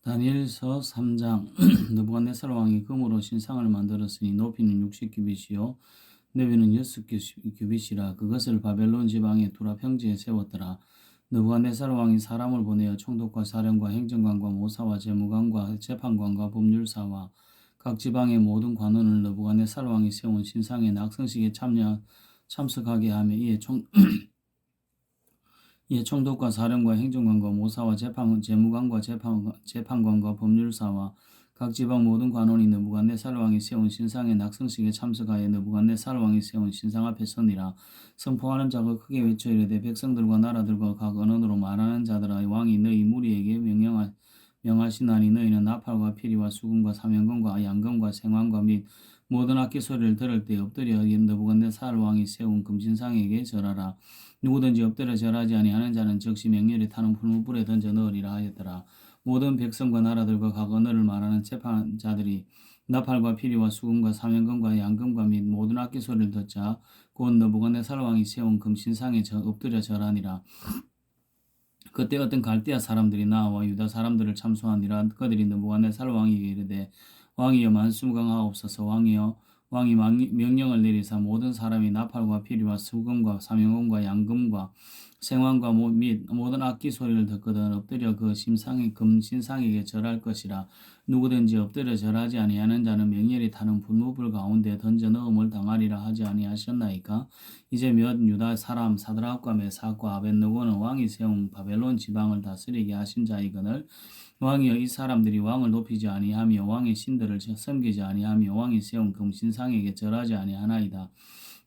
다니엘서 3장 느부갓네살 왕이 금으로 신상을 만들었으니 높이는 60규빗이요 너비는 6규빗이라 그것을 바벨론 지방의 두라 평지에 세웠더라. 느부갓네살 왕이 사람을 보내어 총독과 사령과 행정관과 모사와 재무관과 재판관과 법률사와 각 지방의 모든 관원을 느부갓네살 왕이 세운 신상의 낙성식에 참석하게 하며 이에 총독과 사령과 행정관과 모사와 재무관과 재판관과 법률사와 각 지방 모든 관원이 느부갓네살 왕이 세운 신상의 낙성식에 참석하여 느부갓네살 왕이 세운 신상 앞에 서니라. 선포하는 자가 크게 외쳐 이르되 백성들과 나라들과 각 언어로 말하는 자들아 왕이 너희 무리에게 명하시나니 너희는 나팔과 피리와 수금과 사면금과 양금과 생황과 및 모든 악기 소리를 들을 때 엎드려 느부갓네살 왕이 세운 금신상에게 절하라. 누구든지 엎드려 절하지 아니하는 자는 즉시 맹렬히 타는 풀무불에 던져 넣으리라 하였더라. 모든 백성과 나라들과 각 언어를 말하는 재판자들이 나팔과 피리와 수금과 사면금과 양금과 및 모든 악기 소리를 듣자 곧 느부갓네살 왕이 세운 금신상에 엎드려 절하니라. 그때 어떤 갈대아 사람들이 나와 유다 사람들을 참소하니라. 그들이 느부갓네살 왕에게 이르되 왕이여 만수무강하옵소서. 왕이 명령을 내리사 모든 사람이 나팔과 피리와 수금과 사명금과 양금과 생황과 및 모든 악기 소리를 듣거든 엎드려 그 금신상에게 절할 것이라. 누구든지 엎드려 절하지 아니하는 자는 맹렬히 타는 분무불 가운데 던져 넣음을 당하리라 하지 아니하셨나이까. 이제 몇 유다 사람 사드락과 메삭과 아벳느고는 왕이 세운 바벨론 지방을 다스리게 하신 자이거늘 왕이여 이 사람들이 왕을 높이지 아니하며 왕의 신들을 섬기지 아니하며 왕이 세운 금신상에게 절하지 아니하나이다.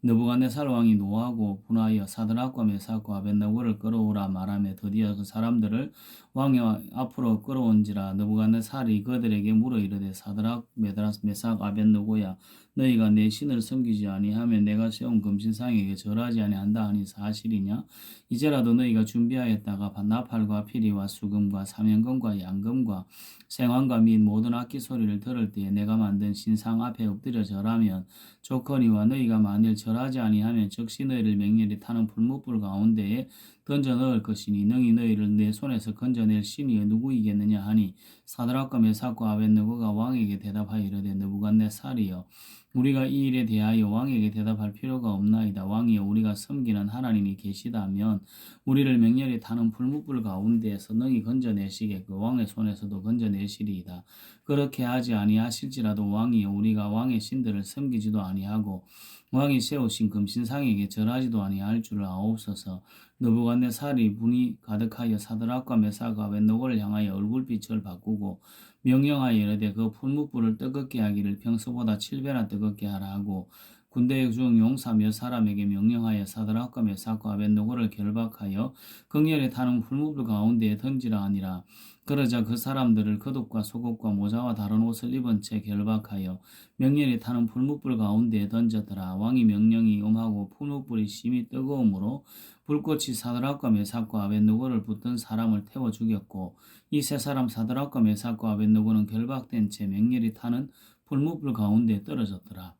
느부갓네살 왕이 노하고 분하여 사드락과 메삭과 아벳느고를 끌어오라 말하며 드디어 그 사람들을 왕의 앞으로 끌어온지라. 느부갓네살이 그들에게 물어 이르되 사드락 메삭 아벳느고야 너희가 내 신을 섬기지 아니하면 내가 세운 금신상에게 절하지 아니한다 하니 사실이냐? 이제라도 너희가 준비하였다가 나팔과 피리와 수금과 사면금과 양금과 생황과 및 모든 악기 소리를 들을 때에 내가 만든 신상 앞에 엎드려 절하면 좋거니와 너희가 만일 절하지 아니하면 즉시 너희를 맹렬히 타는 불못불 가운데에 던져 넣을 것이니 능히 너희를 내 손에서 건져낼 신이 누구이겠느냐 하니 사드락과 메삭과 아벳느고가 왕에게 대답하여 이르되 느부갓네살이여 우리가 이 일에 대하여 왕에게 대답할 필요가 없나이다. 왕이여 우리가 섬기는 하나님이 계시다면 우리를 맹렬히 타는 불못불 가운데에서 능히 건져내시겠고 왕의 손에서도 건져내시리이다. 그렇게 하지 아니하실지라도 왕이여 우리가 왕의 신들을 섬기지도 아니하고 왕이 세우신 금신상에게 절하지도 아니할 줄을 아옵소서. 느부갓네살이 분이 가득하여 사드락과 메삭과 아벳느고를 향하여 얼굴빛을 바꾸고 명령하여 이르되 그 풀무불을 뜨겁게 하기를 평소보다 7배나 뜨겁게 하라 하고 군대 중 용사 몇 사람에게 명령하여 사드락과 메삭과 아벳느고를 결박하여 극렬히 타는 풀무불 가운데에 던지라 하니라. 그러자 그 사람들을 겉옷과 속옷과 모자와 다른 옷을 입은 채 결박하여 명렬히 타는 풀무불 가운데에 던졌더라. 왕이 명령이 임하고 풀무불이 심히 뜨거움으로 불꽃이 사드락과 메삭과 아벳느고를 붙든 사람을 태워 죽였고 이 세 사람 사드락과 메삭과 아벳느고는 결박된 채 맹렬히 타는 풀무불 가운데에 떨어졌더라.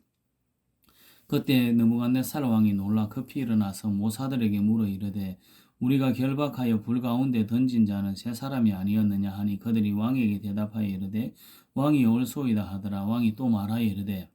그때 느부갓네살 왕이 놀라 급히 일어나서 모사들에게 물어 이르되 우리가 결박하여 불 가운데 던진 자는 세 사람이 아니었느냐 하니 그들이 왕에게 대답하여 이르되 왕이 옳소이다 하더라. 왕이 또 말하여 이르되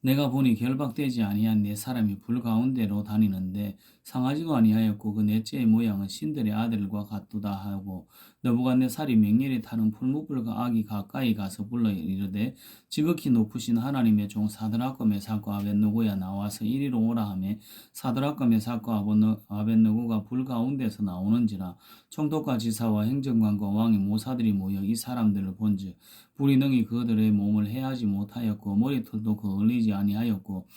내가 보니 결박되지 아니한 네 사람이 불 가운데로 다니는데 상하지도 아니하였고 그 넷째의 모양은 신들의 아들과 같도다 하고 느부갓네살이 맹렬히 타는 풀무불과 악이 가까이 가서 불러 이르되 지극히 높으신 하나님의 종 사드락과 메삭과 아벳느고야 나와서 이리로 오라 하매 사드락과 메삭과 아벳느고가 불 가운데서 나오는지라. 총독과 지사와 행정관과 왕의 모사들이 모여 이 사람들을 본즉 불이 능히 그들의 몸을 해하지 못하였고 머리털도 그을리지 아니하였고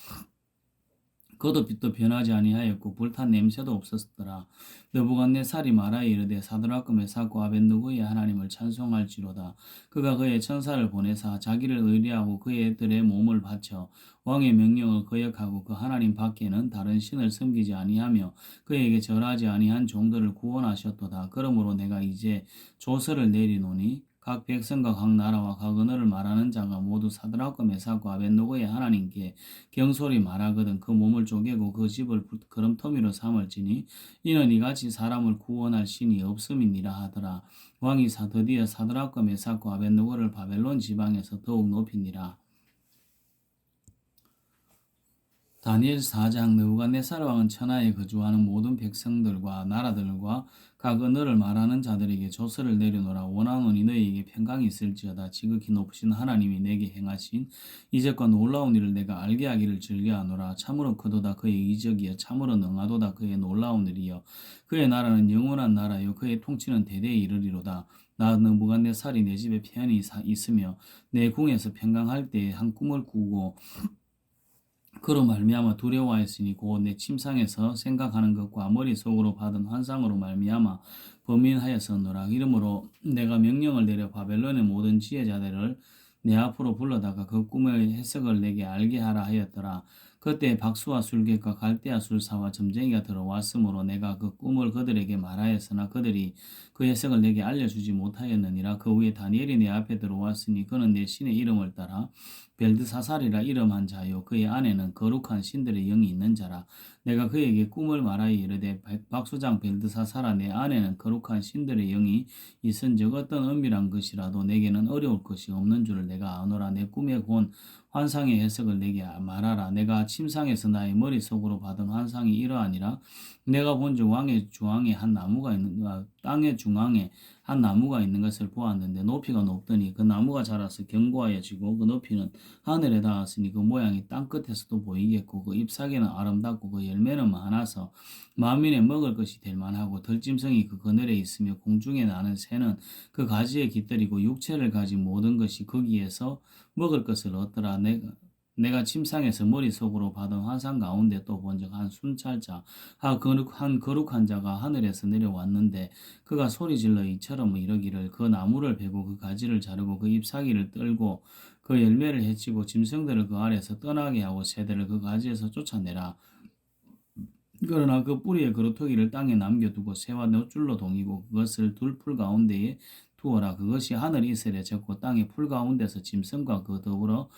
겉옷빛도 변하지 아니하였고 불탄 냄새도 없었더라. 느부갓네살이 말하여 이르되 사드락과 메삭과 아벳느고의 하나님을 찬송할지로다. 그가 그의 천사를 보내사 자기를 의뢰하고 그들의 몸을 바쳐 왕의 명령을 거역하고 그 하나님 밖에는 다른 신을 섬기지 아니하며 그에게 절하지 아니한 종들을 구원하셨도다. 그러므로 내가 이제 조서를 내리노니 각 백성과 각 나라와 각 언어를 말하는 자가 모두 사드락과 메삭과 아벳느고의 하나님께 경솔히 말하거든 그 몸을 쪼개고 그 집을 거름터미로 삼을지니 이는 이같이 사람을 구원할 신이 없음이니라 하더라. 왕이 드디어 사드락과 메삭과 아벳느고를 바벨론 지방에서 더욱 높이니라. 다니엘 4장. 느부갓네살 왕은 천하에 거주하는 모든 백성들과 나라들과 각 언어를 말하는 자들에게 조서를 내려놓으라. 원하노니 너희에게 평강이 있을지어다. 지극히 높으신 하나님이 내게 행하신 이적과 놀라운 일을 내가 알게 하기를 즐겨하노라. 참으로 크도다 그의 이적이여, 참으로 능하도다 그의 놀라운 일이여. 그의 나라는 영원한 나라요, 그의 통치는 대대에 이르리로다. 나 느부갓네살이 내 집에 편히 있으며 내 궁에서 평강할 때에 한 꿈을 꾸고 그로 말미암아 두려워하였으니 곧 내 침상에서 생각하는 것과 머릿속으로 받은 환상으로 말미암아 범인하였었노라. 이러므로 내가 명령을 내려 바벨론의 모든 지혜자들을 내 앞으로 불러다가 그 꿈의 해석을 내게 알게 하라 하였더라. 그때 박수와 술객과 갈대아 술사와 점쟁이가 들어왔으므로 내가 그 꿈을 그들에게 말하였으나 그들이 그 해석을 내게 알려주지 못하였느니라. 그 후에 다니엘이 내 앞에 들어왔으니 그는 내 신의 이름을 따라 벨드사살이라 이름한 자요, 그의 안에는 거룩한 신들의 영이 있는 자라. 내가 그에게 꿈을 말하여 이르되 박수장 벨드사살아, 내 안에는 거룩한 신들의 영이 있은즉 어떤 은밀한 것이라도 내게는 어려울 것이 없는 줄을 내가 아노라. 내 꿈에 본 환상의 해석을 내게 말하라. 내가 침상에서 나의 머릿속으로 받은 환상이 이러하니라. 내가 본즉 왕의 중앙에 한 나무가 있는 땅의 중앙에 한 나무가 있는 것을 보았는데 높이가 높더니 그 나무가 자라서 견고하여지고 그 높이는 하늘에 닿았으니 그 모양이 땅 끝에서도 보이겠고 그 잎사귀는 아름답고 그 열매는 많아서 만민의 먹을 것이 될 만하고 들짐승이 그 그늘에 있으며 공중에 나는 새는 그 가지에 깃들이고 육체를 가진 모든 것이 거기에서 먹을 것을 얻더라. 내가 침상에서 머릿속으로 받은 환상 가운데 또 본즉 한 순찰자 한 거룩한 자가 하늘에서 내려왔는데 그가 소리질러 이처럼 이르기를 그 나무를 베고 그 가지를 자르고 그 잎사귀를 떨고 그 열매를 해치고 짐승들을 그 아래에서 떠나게 하고 새들을 그 가지에서 쫓아내라. 그러나 그 뿌리의 그루터기를 땅에 남겨두고 새와 놋줄로 동이고 그것을 둘풀 가운데에 두어라. 그것이 하늘 이슬에 젖고 땅의 풀 가운데서 짐승과 그 더불어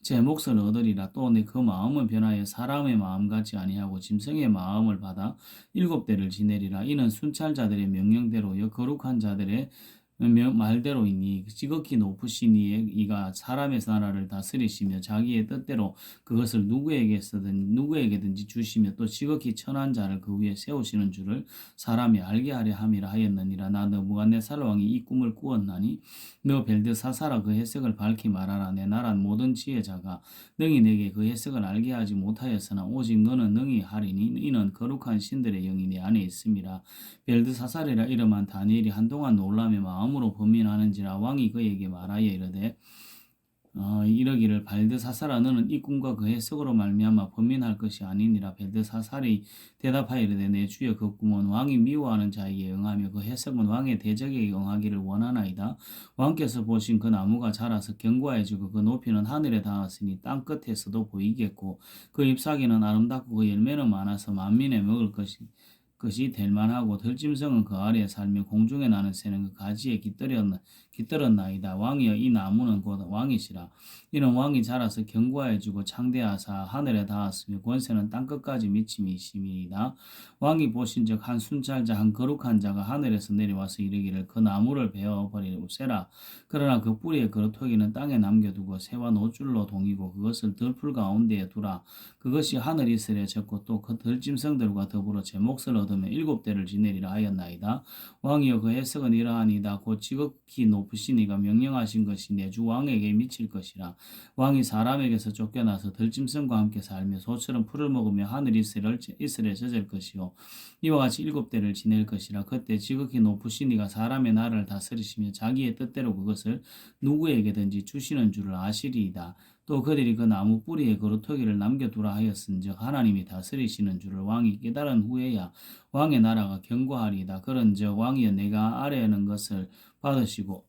제 몫을 얻으리라. 또 내 그 마음은 변하여 사람의 마음 같지 아니하고 짐승의 마음을 받아 7대를 지내리라. 이는 순찰자들의 명령대로요 거룩한 자들의 말대로이니 지극히 높으신 이가 사람의 나라를 다스리시며 자기의 뜻대로 그것을 누구에게든지 주시며 또 지극히 천한 자를 그 위에 세우시는 줄을 사람이 알게 하려 함이라 하였느니라. 나 느부갓네살 왕이 이 꿈을 꾸었나니 너 벨드사살아, 그 해석을 밝히 말하라. 내 나라 모든 지혜자가 능히 내게 그 해석을 알게 하지 못하였으나 오직 너는 능히 하리니 이는 거룩한 신들의 영이 내 안에 있음이라. 벨드사살이라 이름한 다니엘이 한동안 놀라며 마음으로 범민하는지라. 왕이 그에게 말하여 이르되 이러기를 벨드사살아, 너는 이 꿈과 그 해석으로 말미암아 범민할 것이 아니니라. 벨드사살이 대답하여 이르되 내 주여, 그 꿈은 왕이 미워하는 자에게 응하며 그 해석은 왕의 대적에게 응하기를 원하나이다. 왕께서 보신 그 나무가 자라서 견고해지고 그 높이는 하늘에 닿았으니 땅 끝에서도 보이겠고 그 잎사귀는 아름답고 그 열매는 많아서 만민의 먹을 것이 될 만하고 들짐승은 그 아래에 살며 공중에 나는 새는 그 가지에 깃들었나이다. 왕이여, 이 나무는 곧 왕이시라. 이는 왕이 자라서 견고해지고 창대하사 하늘에 닿았으며 권세는 땅끝까지 미침이시니이다. 왕이 보신즉 한 순찰자 한 거룩한 자가 하늘에서 내려와서 이르기를 그 나무를 베어 버리우세라. 그러나 그 뿌리의 그루터기는 땅에 남겨두고 새와 놋줄로 동이고 그것을 들풀 가운데에 두라. 그것이 하늘 이슬에 젖고 또 그 들짐승들과 더불어 제 몫을 얻으며 7대를 지내리라 하였나이다. 왕이여, 그 해석은 이러하니이다. 곧 지극히 높으신 이가 명령하신 것이 내 주 왕에게 미칠 것이라. 왕이 사람에게서 쫓겨나서 들짐승과 함께 살며 소처럼 풀을 먹으며 하늘 이슬에 젖을 것이요 이와 같이 7대를 지낼 것이라. 그때 지극히 높으신 이가 사람의 나라를 다스리시며 자기의 뜻대로 그것을 누구에게든지 주시는 줄을 아시리이다. 또 그들이 그 나무 뿌리에 그루터기를 남겨두라 하였은즉 하나님이 다스리시는 줄을 왕이 깨달은 후에야 왕의 나라가 견고하리이다. 그런즉 왕이여, 내가 아뢰는 것을 받으시고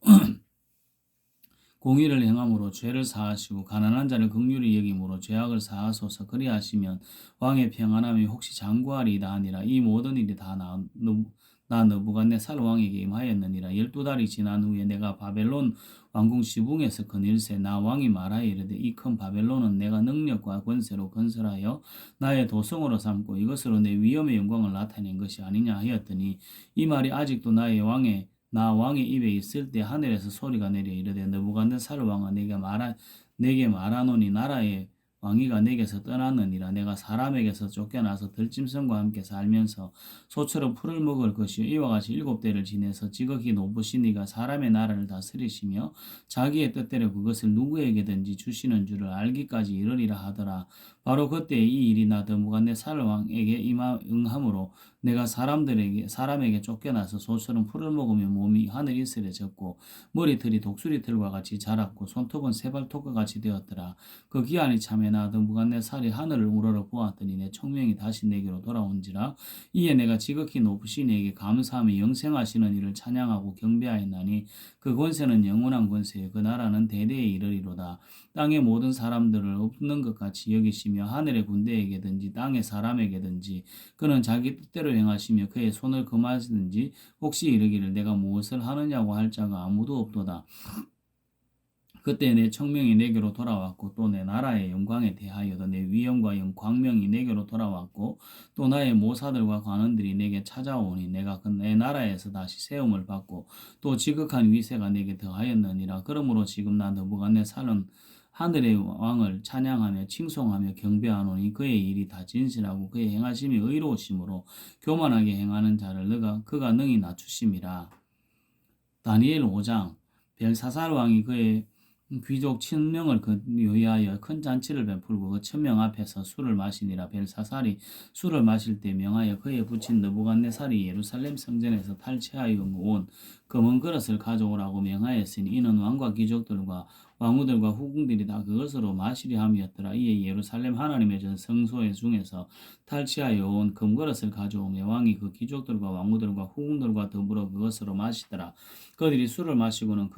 공의를 행함으로 죄를 사하시고 가난한 자를 긍휼히 여김으로 죄악을 사하소서. 그리하시면 왕의 평안함이 혹시 장구하리이다 하니라. 이 모든 일이 다 나 느부갓네살 왕에게 임하였느니라. 12달이 지난 후에 내가 바벨론 왕궁 지붕에서 거닐새 나 왕이 말하여 이르되 이 큰 바벨론은 내가 능력과 권세로 건설하여 나의 도성으로 삼고 이것으로 내 위엄의 영광을 나타낸 것이 아니냐 하였더니 이 말이 아직도 나의 왕의 나 왕의 입에 있을 때 하늘에서 소리가 내려 이르되 느부갓네살 왕아 내게 말하노니 나라의 왕위가 내게서 떠났느니라. 내가 사람에게서 쫓겨나서 들짐승과 함께 살면서 소처럼 풀을 먹을 것이요 이와 같이 7대를 지내서 지극히 높으신 이가 사람의 나라를 다스리시며 자기의 뜻대로 그것을 누구에게든지 주시는 줄을 알기까지 이르리라 하더라. 바로 그때 이 일이 나 느부갓네살 왕에게 응함으로 내가 사람에게 쫓겨나서 소처럼 풀을 먹으며 몸이 하늘 이슬에 젖고 머리털이 독수리털과 같이 자랐고 손톱은 세발톱과 같이 되었더라. 그 기한이 참에 나 느부갓네살이 하늘을 우러러 보았더니 내 총명이 다시 내게로 돌아온지라. 이에 내가 지극히 높으신 이에게 감사하며 영생하시는 이를 찬양하고 경배하였나니 그 권세는 영원한 권세요 그 나라는 대대에 이르리로다. 땅의 모든 사람들을 없는 것 같이 여기시며 하늘의 군대에게든지 땅의 사람에게든지 그는 자기 뜻대로 행하시며 그의 손을 금하시든지 혹시 이르기를 내가 무엇을 하느냐고 할 자가 아무도 없도다. 그때 내 청명이 내게로 돌아왔고 또 내 나라의 영광에 대하여도 내 위엄과 광명이 내게로 돌아왔고 또 나의 모사들과 관원들이 내게 찾아오니 내가 내 나라에서 다시 세움을 받고 또 지극한 위세가 내게 더하였느니라. 그러므로 지금 나 느부갓네살은 하늘의 왕을 찬양하며 칭송하며 경배하노니 그의 일이 다 진실하고 그의 행하심이 의로우심으로 교만하게 행하는 자를 그가 능히 낮추심이라. 다니엘 5장. 벨사살 왕이 그의 귀족 1000명을 위하여 큰 잔치를 베풀고 그 1000명 앞에서 술을 마시니라. 벨사살이 술을 마실 때 명하여 그의 부친 느부갓네살이 예루살렘 성전에서 탈취하여 온 금은 그릇을 가져오라고 명하였으니 이는 왕과 귀족들과 왕후들과 후궁들이 다 그것으로 마시려 함이었더라. 이에 예루살렘 하나님의 전 성소의 중에서 탈취하여 온 금그릇을 가져오며 왕이 그 귀족들과 왕후들과 후궁들과 더불어 그것으로 마시더라. 그들이 술을 마시고는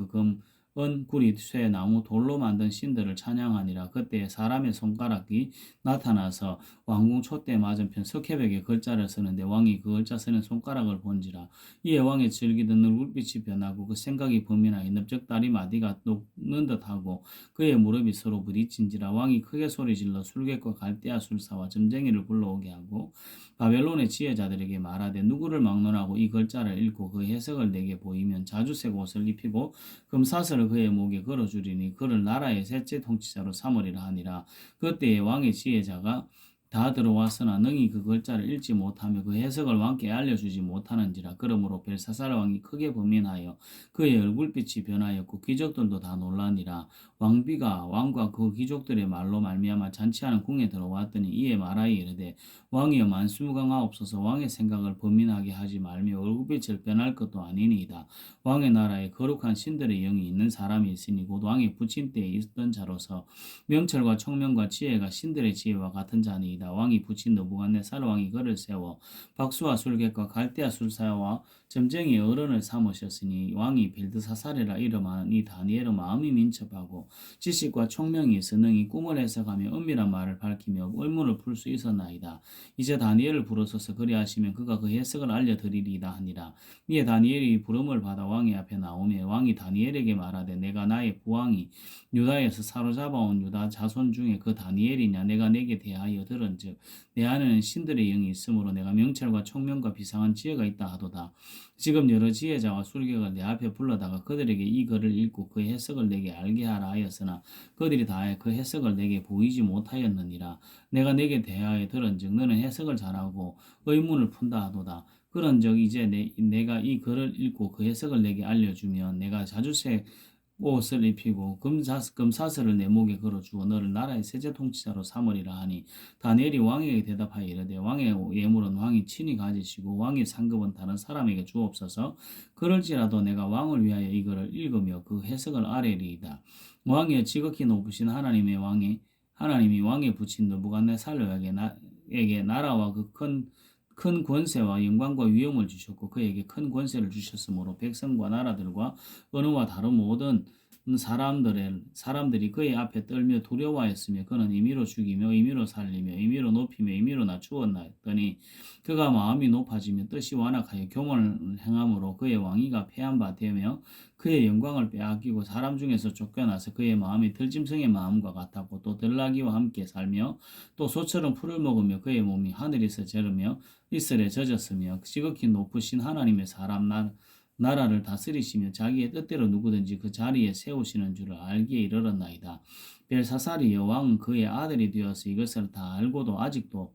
은 구리 쇠 나무 돌로 만든 신들을 찬양하니라. 그때 사람의 손가락이 나타나서 왕궁 촛대 맞은편 석회벽에 글자를 쓰는데 왕이 그 글자 쓰는 손가락을 본지라. 이에 왕의 즐기던 눈빛이 변하고 그 생각이 범인하여 넓적다리 마디가 녹는 듯하고 그의 무릎이 서로 부딪힌지라. 왕이 크게 소리질러 술객과 갈대아 술사와 점쟁이를 불러오게 하고 바벨론의 지혜자들에게 말하되 누구를 막론하고 이 글자를 읽고 그 해석을 내게 보이면 자주색 옷을 입히고 금사슬을 그의 목에 걸어주리니 그를 나라의 셋째 통치자로 삼으리라 하니라. 그때에 왕의 지혜자가 다 들어왔으나 능히 그 글자를 읽지 못하며 그 해석을 왕께 알려주지 못하는지라. 그러므로 벨사살 왕이 크게 범민하여 그의 얼굴빛이 변하였고 귀족들도 다 놀라니라. 왕비가 왕과 그 귀족들의 말로 말미암아 잔치하는 궁에 들어왔더니 이에 말하여 이르되 왕이여 만수무강하옵소서. 왕의 생각을 범민하게 하지 말며 얼굴빛을 변할 것도 아니니이다. 왕의 나라에 거룩한 신들의 영이 있는 사람이 있으니 곧 왕의 부친 때에 있던 자로서 명철과 총명과 지혜가 신들의 지혜와 같은 자니이다. 왕이 부친 느부갓네살 왕이 그를 세워 박수와 술객과 갈대아 술사와 점쟁이의 어른을 삼으셨으니 왕이 벨드사살이라 이름하는 이 다니엘은 마음이 민첩하고 지식과 총명이 있어 능히 꿈을 해석하며 은밀한 말을 밝히며 의문을 풀 수 있었나이다. 이제 다니엘을 부르소서. 그리하시면 그가 그 해석을 알려드리리이다 하니라. 이에 다니엘이 부름을 받아 왕의 앞에 나오며 왕이 다니엘에게 말하되 내가 나의 부왕이 유다에서 사로잡아온 유다 자손 중에 그 다니엘이냐. 내가 내게 대하여 들은즉 내 안에는 신들의 영이 있으므로 내가 명철과 총명과 비상한 지혜가 있다 하도다. 지금 여러 지혜자와 술객을 내 앞에 불러다가 그들에게 이 글을 읽고 그 해석을 내게 알게 하라 하였으나 그들이 다 그 해석을 내게 보이지 못하였느니라. 내가 내게 대하여 들은즉 너는 해석을 잘하고 의문을 푼다 하도다. 그런즉 이제 내가 이 글을 읽고 그 해석을 내게 알려주면 내가 자주색 옷을 입히고 금사슬을 내 목에 걸어주어 너를 나라의 세제 통치자로 삼으리라 하니 다니엘이 왕에게 대답하여 이르되 왕의 예물은 왕이 친히 가지시고 왕의 상급은 다른 사람에게 주옵소서. 그럴지라도 내가 왕을 위하여 이거를 읽으며 그 해석을 아뢰리이다. 왕의 지극히 높으신 하나님이 왕의 부친 느부갓네살에게 나라와 그 큰 권세와 영광과 위엄을 주셨고 그에게 큰 권세를 주셨으므로 백성과 나라들과 언어와 다른 모든 사람들이 그의 앞에 떨며 두려워하였으며 그는 임의로 죽이며 임의로 살리며 임의로 높이며 임의로 낮추었더니 그가 마음이 높아지며 뜻이 완악하여 교만을 행함으로 그의 왕위가 패한 바 되며 그의 영광을 빼앗기고 사람 중에서 쫓겨나서 그의 마음이 들짐승의 마음과 같았고 또 들나귀와 함께 살며 또 소처럼 풀을 먹으며 그의 몸이 하늘에서 저르며 이슬에 젖었으며 지극히 높으신 하나님의 나라를 다스리시며 자기의 뜻대로 누구든지 그 자리에 세우시는 줄을 알기에 이르렀나이다. 벨사살이 여왕은 그의 아들이 되어서 이것을 다 알고도 아직도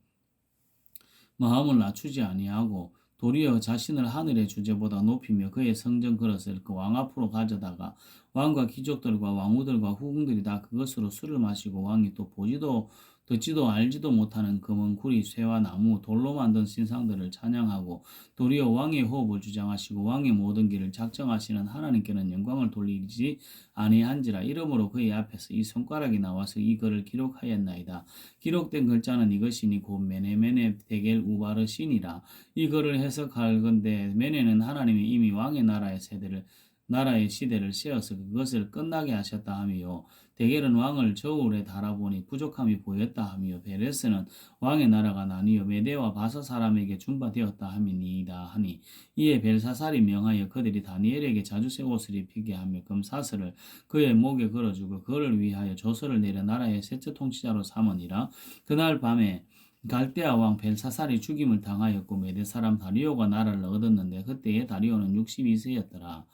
마음을 낮추지 아니하고 도리어 자신을 하늘의 주제보다 높이며 그의 성전 그릇을 그 왕 앞으로 가져다가 왕과 귀족들과 왕후들과 후궁들이 다 그것으로 술을 마시고 왕이 또 보지도 듣지도 알지도 못하는 금은 구리 쇠와 나무 돌로 만든 신상들을 찬양하고 도리어 왕의 호흡을 주장하시고 왕의 모든 길을 작정하시는 하나님께는 영광을 돌리지 아니한지라. 이러므로 그의 앞에서 이 손가락이 나와서 이 글을 기록하였나이다. 기록된 글자는 이것이니 곧 메네메네 데겔 우바르시니라. 이 글을 해석할건대 메네는 하나님이 이미 왕의 나라의 시대를 세워서 그것을 끝나게 하셨다 하며, 데겔은 왕을 저울에 달아보니 부족함이 보였다 하며, 베레스는 왕의 나라가 나뉘어 메대와 바사 사람에게 준바되었다 함이니이다 하니, 이에 벨사살이 명하여 그들이 다니엘에게 자주색 옷을 입히게 하며 금사슬을 그의 목에 걸어주고 그를 위하여 조서를 내려 나라의 셋째 통치자로 삼으니라. 그날 밤에 갈대아 왕 벨사살이 죽임을 당하였고 메대 사람 다리오가 나라를 얻었는데 그때의 다리오는 62세였더라.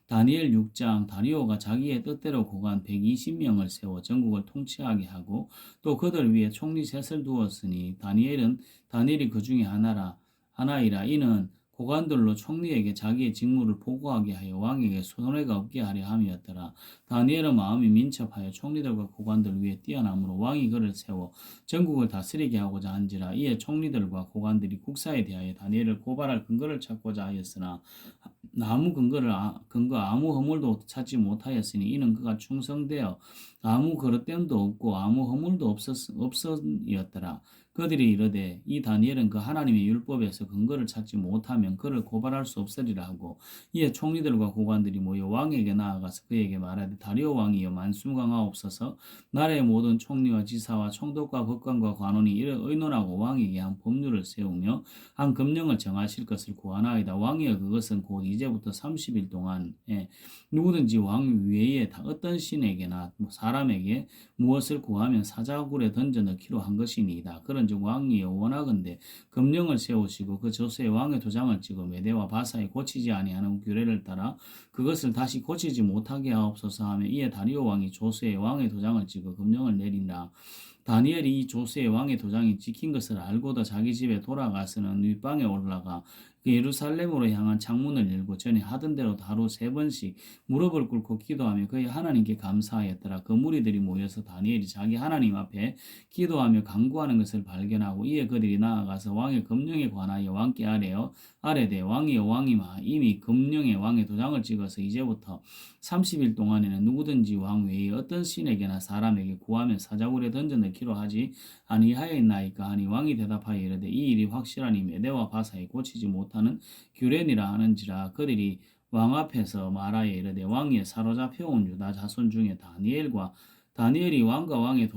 다니엘 6장. 다리오가 자기의 뜻대로 고관 120명을 세워 전국을 통치하게 하고 또 그들 위에 총리 셋을 두었으니 다니엘이 그 중에 하나이라. 이는 고관들로 총리에게 자기의 직무를 보고하게 하여 왕에게 손해가 없게 하려 함이었더라. 다니엘은 마음이 민첩하여 총리들과 고관들 위에 뛰어남으로 왕이 그를 세워 전국을 다스리게 하고자 한지라. 이에 총리들과 고관들이 국사에 대하여 다니엘을 고발할 근거를 찾고자 하였으나 근거 아무 허물도 찾지 못하였으니 이는 그가 충성되어 아무 거릇됨도 없고 아무 허물도 없었이었더라. 그들이 이르되 이 다니엘은 그 하나님의 율법에서 근거를 찾지 못하면 그를 고발할 수 없으리라 하고, 이에 총리들과 고관들이 모여 왕에게 나아가서 그에게 말하되 다리오 왕이여 만수무강하옵소서. 나라의 모든 총리와 지사와 총독과 법관과 관원이 이를 의논하고 왕에게 한 법률을 세우며 한 금령을 정하실 것을 구하나이다. 왕이여 그것은 곧 이제부터 30일 동안에 누구든지 왕 외에 어떤 신에게나 사람에게 무엇을 구하면 사자굴에 던져 넣기로 한 것이니이다. 그런즉 왕이여 원하건대 금령을 세우시고 그 조서에 왕의 도장을 찍어 메대와 바사에 고치지 아니하는 규례를 따라 그것을 다시 고치지 못하게 하옵소서 하며, 이에 다리오 왕이 조서에 왕의 도장을 찍어 금령을 내린다. 다니엘이 이 조서에 왕의 도장이 찍힌 것을 알고도 자기 집에 돌아가서는 윗방에 올라가 그 예루살렘으로 향한 창문을 열고 전에 하던 대로 하루 3번씩 무릎을 꿇고 기도하며 그의 하나님께 감사하였더라. 그 무리들이 모여서 다니엘이 자기 하나님 앞에 기도하며 간구하는 것을 발견하고, 이에 그들이 나아가서 왕의 금령에 관하여 왕께 아뢰되 왕이여 왕이마 이미 금령에 왕의 도장을 찍어서 이제부터 30일 동안에는 누구든지 왕 외에 어떤 신에게나 사람에게 구하면 사자굴에 던져 넣기로 하지 아니하였나이까 하니, 왕이 대답하여 이르되 이 일이 확실하니 메대와 바사에 고치지 못하는 규례니라 하는지라. 그들이 왕 앞에서 말하여 이르되 왕의 사로잡혀온 유다 자손 중에 다니엘이 왕과 왕의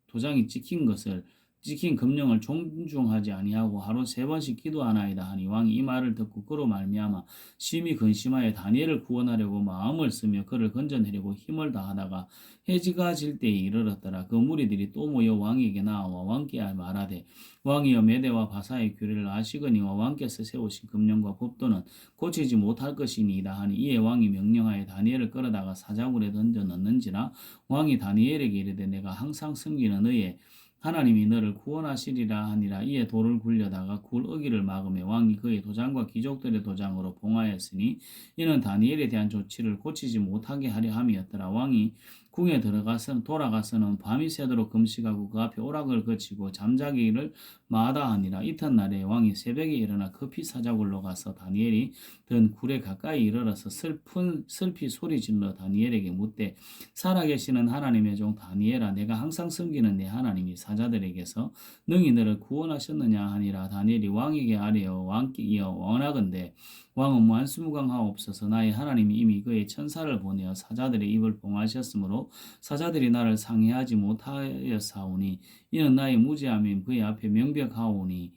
도장이 찍힌 금령을 존중하지 아니하고 하루 3번씩 기도하나이다 하니, 왕이 이 말을 듣고 그로 말미암아 심히 근심하여 다니엘을 구원하려고 마음을 쓰며 그를 건져내려고 힘을 다하다가 해지가 질 때에 이르렀더라. 그 무리들이 또 모여 왕에게 나와 왕께 말하되 왕이여 메대와 바사의 규례를 아시거니와 왕께서 세우신 금령과 법도는 고치지 못할 것이니이다 하니, 이에 왕이 명령하여 다니엘을 끌어다가 사자굴에 던져 넣는지라. 왕이 다니엘에게 이르되 내가 항상 섬기는 너의 하나님이 너를 구원하시리라 하니라. 이에 돌을 굴려다가 굴 어기를 막으며 왕이 그의 도장과 귀족들의 도장으로 봉하였으니 이는 다니엘에 대한 조치를 고치지 못하게 하려 함이었더라. 왕이 궁에 돌아가서는 밤이 새도록 금식하고 그 앞에 오락을 거치고 잠자기를 마다하니라. 이튿날에 왕이 새벽에 일어나 급히 사자굴로 가서 다니엘이 든 굴에 가까이 이르러서 슬피 소리질러 다니엘에게 묻되 살아계시는 하나님의 종 다니엘아 내가 항상 섬기는 내 하나님이 사자들에게서 능히 너를 구원하셨느냐 하니라. 다니엘이 왕에게 아뢰어 왕께여 원하건대 왕은 만수무강하옵소서. 나의 하나님이 이미 그의 천사를 보내어 사자들의 입을 봉하셨으므로 사자들이 나를 상해하지 못하였사오니 이는 나의 무죄함이 그의 앞에 명백하오며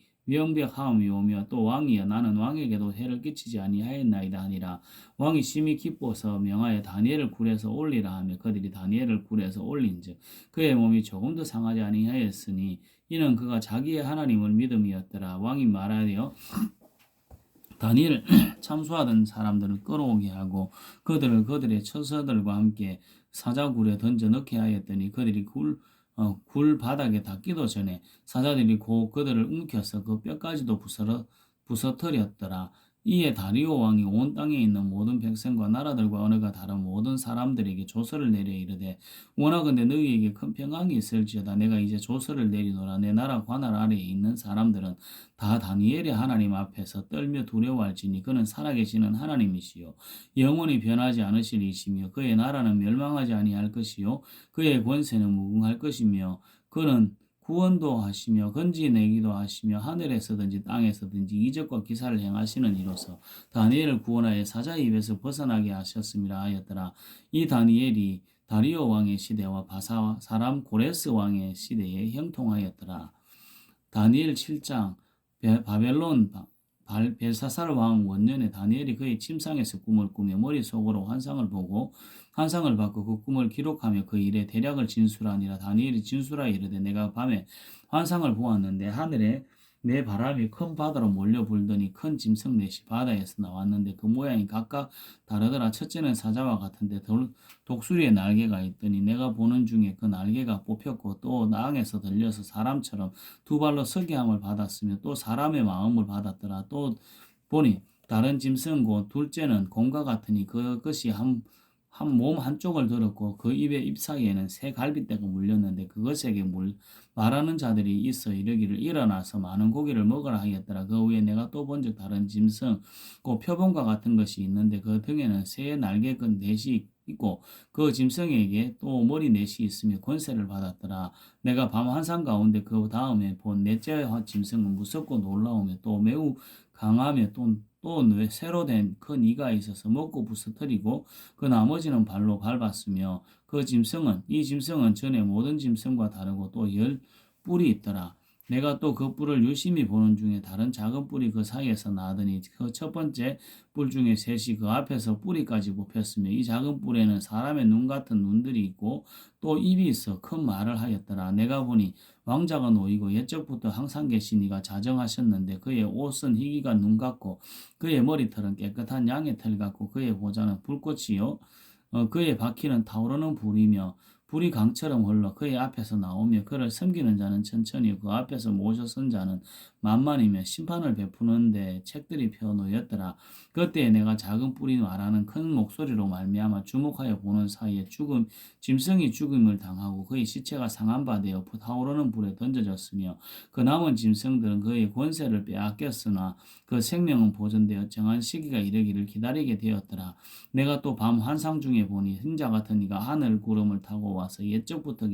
또 왕이여 나는 왕에게도 해를 끼치지 아니하였나이다 하니라. 왕이 심히 기뻐서 명하여 다니엘을 굴에서 올리라 하며 그들이 다니엘을 굴에서 올린즉 그의 몸이 조금도 상하지 아니하였으니 이는 그가 자기의 하나님을 믿음이었더라. 왕이 말하여 다니엘 참수하던 사람들을 끌어오게 하고 그들을 그들의 처서들과 함께 사자굴에 던져 넣게 하였더니 그들이 굴 바닥에 닿기도 전에 사자들이 곧 그들을 움켜서 그 뼈까지도 부서뜨렸더라. 이에 다리오 왕이 온 땅에 있는 모든 백성과 나라들과 언어가 다른 모든 사람들에게 조서를 내려 이르되 원하건대 너희에게 큰 평강이 있을지어다. 내가 이제 조서를 내리노라. 내 나라 관할 아래에 있는 사람들은 다 다니엘의 하나님 앞에서 떨며 두려워할지니 그는 살아계시는 하나님이시요 영원히 변하지 않으실 이시며 그의 나라는 멸망하지 아니할 것이요 그의 권세는 무궁할 것이며 그는 구원도 하시며 건지내기도 하시며 하늘에서든지 땅에서든지 이적과 기사를 행하시는 이로서 다니엘을 구원하여 사자의 입에서 벗어나게 하셨음이라 하였더라. 이 다니엘이 다리오 왕의 시대와 바사 사람 고레스 왕의 시대에 형통하였더라. 다니엘 7장 바벨론 벨사살 왕 원년에 다니엘이 그의 침상에서 꿈을 꾸며 머릿속으로 환상을 보고 환상을 받고 그 꿈을 기록하며 그 일의 대략을 진술하니라. 다니엘이 진술하여 이르되 내가 밤에 환상을 보았는데 하늘에 내 바람이 큰 바다로 몰려 불더니 큰 짐승 넷이 바다에서 나왔는데 그 모양이 각각 다르더라. 첫째는 사자와 같은데 독수리의 날개가 있더니 내가 보는 중에 그 날개가 뽑혔고 또 나항에서 들려서 사람처럼 두 발로 서게 함을 받았으며 또 사람의 마음을 받았더라. 또 보니 다른 짐승 곧 둘째는 곰과 같으니 그것이 한 몸 한쪽을 들었고 그 입의 잎 사이에는 새 갈빗대가 물렸는데 그것에게 말하는 자들이 있어 이르기를 일어나서 많은 고기를 먹으라 하였더라. 그 후에 내가 또 본즉 다른 짐승 곧 표범과 같은 것이 있는데 그 등에는 새 날개 끈 넷이 있고 그 짐승에게 또 머리 넷이 있으며 권세를 받았더라. 내가 밤 환상 가운데 그 다음에 본 넷째 짐승은 무섭고 놀라우며 또 매우 강하며 또 새로 된 큰 이가 있어서 먹고 부스터리고 그 나머지는 발로 밟았으며 이 짐승은 전에 모든 짐승과 다르고 또 열 뿔이 있더라. 내가 또 그 뿔을 유심히 보는 중에 다른 작은 뿔이 그 사이에서 나더니 그 첫 번째 뿔 중에 셋이 그 앞에서 뿌리까지 뽑혔으며 이 작은 뿔에는 사람의 눈 같은 눈들이 있고 또 입이 있어 큰 말을 하였더라. 내가 보니 왕자가 놓이고 옛적부터 항상 계신 이가 자정하셨는데 그의 옷은 희기가 눈 같고 그의 머리털은 깨끗한 양의 털 같고 그의 보좌는 불꽃이요 그의 바퀴는 타오르는 불이며 불이 강처럼 흘러 그의 앞에서 나오며 그를 섬기는 자는 천천히 그 앞에서 모셔 선 자는 만만이며 심판을 베푸는데 책들이 펴놓였더라. 그때에 내가 작은 뿔이 말하는 큰 목소리로 말미암아 주목하여 보는 사이에 짐승이 죽임을 당하고 그의 시체가 상한 바 되어 타오르는 불에 던져졌으며 그 남은 짐승들은 그의 권세를 빼앗겼으나 그 생명은 보존되어 정한 시기가 이르기를 기다리게 되었더라. 내가 또 밤 환상 중에 보니 흰자 같은 이가 하늘 구름을 타고 와서 옛적부터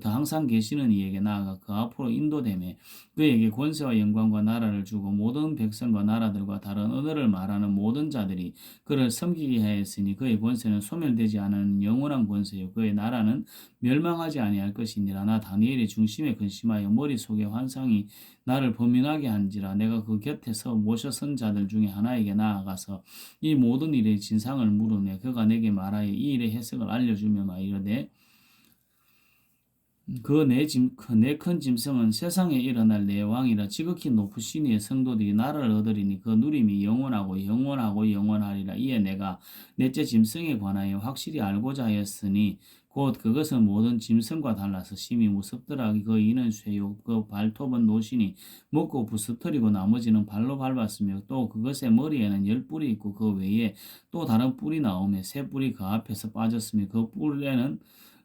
항상 계시는 이에게 나아가 그 앞으로 인도되매 그에게 권세와 영광과 나라를 주고 모든 백성과 나라들과 다른 언어를 말하는 모든 자들이 그를 섬기게 하였으니 그의 권세는 소멸되지 않은 영원한 권세요 그의 나라는 멸망하지 아니할 것이니라. 나 다니엘이 중심에 근심하여 머릿속에 환상이 나를 범민하게 한지라. 내가 그 곁에서 모셔 선 자들 중에 하나에게 나아가서 이 모든 일의 진상을 물으며 그가 내게 말하여 이 일의 해석을 알려주며 이르되 그 내 큰 짐승은 세상에 일어날 내 왕이라 지극히 높으신 이의 성도들이 나라를 얻으리니 그 누림이 영원하고 영원하리라. 이에 내가 넷째 짐승에 관하여 확실히 알고자 하였으니 곧 그것은 모든 짐승과 달라서 심히 무섭더라. 그 이는 쇠요 그 발톱은 노시니 먹고 부스터리고 나머지는 발로 밟았으며 또 그것의 머리에는 10뿔이 있고 그 외에 또 다른 뿔이 나오며 새 뿔이 그 앞에서 빠졌으며 그 뿔에는